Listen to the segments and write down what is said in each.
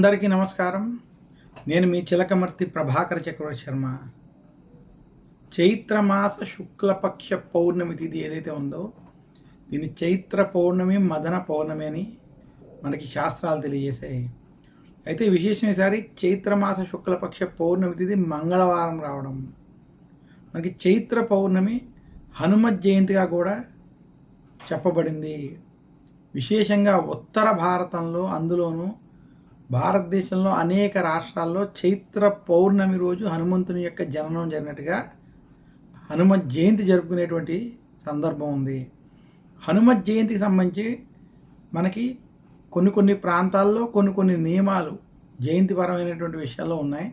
అందరికీ నమస్కారం. నేను మీ చిలకమర్తి ప్రభాకర చక్రవర్తి శర్మ. చైత్రమాస శుక్లపక్ష పౌర్ణమి తిథి ఏదైతే ఉందో దీన్ని చైత్ర పౌర్ణమి, మదన పౌర్ణమి అని మనకి శాస్త్రాలు తెలియజేశాయి. అయితే విశేషం ఈసారి చైత్రమాస శుక్లపక్ష పౌర్ణమి తిథి మంగళవారం రావడం. మనకి చైత్ర పౌర్ణమి హనుమత్ జయంతిగా కూడా చెప్పబడింది. విశేషంగా ఉత్తర భారతంలో, అందులోనూ భారతదేశంలో అనేక రాష్ట్రాల్లో చైత్ర పౌర్ణమి రోజు హనుమంతుని యొక్క జననం జరిగినట్టుగా హనుమత్ జయంతి జరుపుకునేటువంటి సందర్భం ఉంది. హనుమత్ జయంతికి సంబంధించి మనకి కొన్ని ప్రాంతాల్లో కొన్ని నియమాలు జయంతిపరమైనటువంటి విషయాల్లో ఉన్నాయి.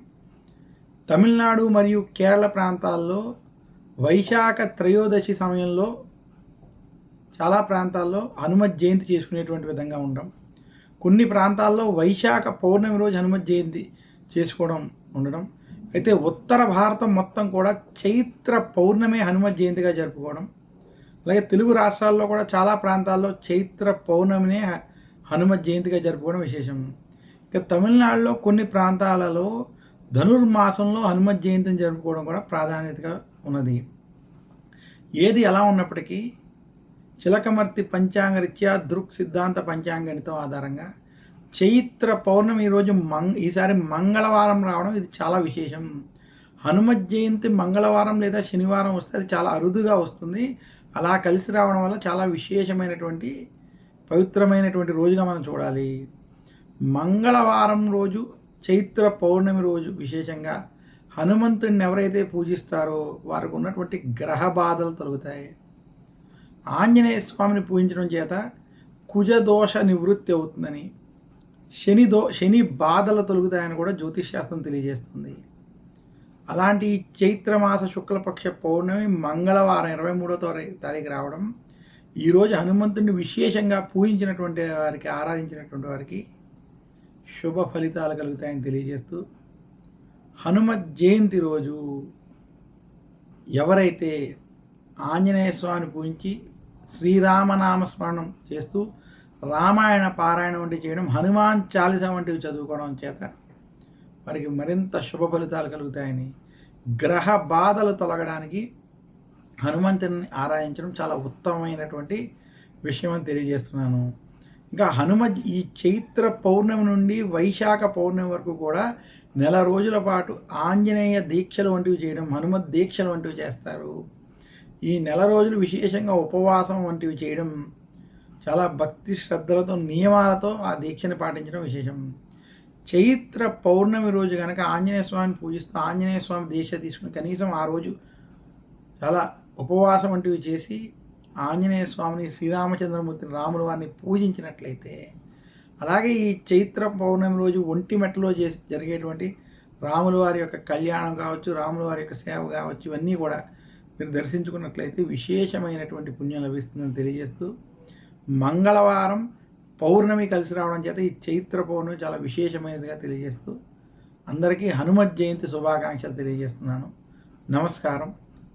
తమిళనాడు మరియు కేరళ ప్రాంతాల్లో వైశాఖ త్రయోదశి సమయంలో చాలా ప్రాంతాల్లో హనుమత్ జయంతి చేసుకునేటువంటి విధంగా ఉండడం, కొన్ని ప్రాంతాల్లో వైశాఖ పౌర్ణమి రోజు హనుమత్ జయంతి చేసుకోవడం ఉండడం. అయితే ఉత్తర భారతం మొత్తం కూడా చైత్ర పౌర్ణమి హనుమత్ జయంతిగా జరుపుకోవడం. అలాగే తెలుగు రాష్ట్రాల్లో కూడా చాలా ప్రాంతాల్లో చైత్ర పౌర్ణమినే హనుమత్ జయంతిగా జరుపుకోవడం విశేషం. ఇక తమిళనాడులో కొన్ని ప్రాంతాలలో ధనుర్మాసంలో హనుమత్ జయంతిని జరుపుకోవడం కూడా ప్రాధాన్యతగా ఉన్నది. ఏది ఎలా ఉన్నప్పటికీ చిలకమర్తి పంచాంగరీత్యా దృక్ సిద్ధాంత పంచాంగణితం ఆధారంగా చైత్ర పౌర్ణమి ఈరోజు ఈసారి మంగళవారం రావడం ఇది చాలా విశేషం. హనుమత్ జయంతి మంగళవారం లేదా శనివారం వస్తే అది చాలా అరుదుగా వస్తుంది. అలా కలిసి రావడం వల్ల చాలా విశేషమైనటువంటి పవిత్రమైనటువంటి రోజుగా మనం చూడాలి. మంగళవారం రోజు చైత్ర పౌర్ణమి రోజు విశేషంగా హనుమంతుడిని ఎవరైతే పూజిస్తారో వారికి ఉన్నటువంటి గ్రహ బాధలు తొలగుతాయి. ఆంజనేయ స్వామిని పూజించడం చేత కుజదోష నివృత్తి అవుతుందని, శని బాధలు తొలగుతాయని కూడా జ్యోతిష్ శాస్త్రం తెలియజేస్తుంది. అలాంటి చైత్రమాస శుక్లపక్ష పౌర్ణమి మంగళవారం 23వ తారీఖు రావడం, ఈరోజు హనుమంతుడిని విశేషంగా పూజించినటువంటి వారికి, ఆరాధించినటువంటి వారికి శుభ ఫలితాలు కలుగుతాయని తెలియజేస్తూ, హనుమత్ జయంతి రోజు ఎవరైతే ఆంజనేయ స్వామిని పూజించి శ్రీరామనామ స్మరణం చేస్తూ రామాయణ పారాయణం వంటివి చేయడం, హనుమాన్ చాలీసా వంటివి చదువుకోవడం చేత వారికి మరింత శుభ ఫలితాలు కలుగుతాయని, గ్రహ బాధలు తొలగడానికి హనుమంతుని ఆరాధించడం చాలా ఉత్తమమైనటువంటి విషయం అని తెలియజేస్తున్నాను. ఇంకా ఈ చైత్ర పౌర్ణమి నుండి వైశాఖ పౌర్ణమి వరకు కూడా నెల రోజుల పాటు ఆంజనేయ దీక్షలు వంటివి చేయడం, హనుమత్ దీక్షలు వంటివి చేస్తారు. ఈ నెల రోజులు విశేషంగా ఉపవాసం వంటివి చేయడం, చాలా భక్తి శ్రద్ధలతో, నియమాలతో ఆ దీక్షని పాటించడం విశేషం. చైత్ర పౌర్ణమి రోజు కనుక ఆంజనేయ స్వామిని పూజిస్తూ ఆంజనేయ స్వామి దీక్ష తీసుకుని కనీసం ఆ రోజు చాలా ఉపవాసం వంటివి చేసి ఆంజనేయ స్వామిని, శ్రీరామచంద్రమూర్తిని, రాముల వారిని పూజించినట్లయితే, అలాగే ఈ చైత్ర పౌర్ణమి రోజు ఒంటిమెట్టలో జరిగేటువంటి రాముల వారి యొక్క కళ్యాణం కావచ్చు, రాముల వారి యొక్క సేవ కావచ్చు, ఇవన్నీ కూడా మీరు దర్శించుకున్నట్లయితే విశేషమైనటువంటి పుణ్యం లభిస్తుందని తెలియజేస్తూ, మంగళవారం పౌర్ణమి కలిసి రావడం చేత ఈ చైత్ర పౌర్ణమి చాలా విశేషమైనదిగా తెలియజేస్తూ అందరికీ హనుమత్ జయంతి శుభాకాంక్షలు తెలియజేస్తున్నాను. నమస్కారం.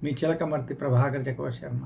మీ చిలకమర్తి ప్రభాకర్ చక్రవర్తి శర్మ.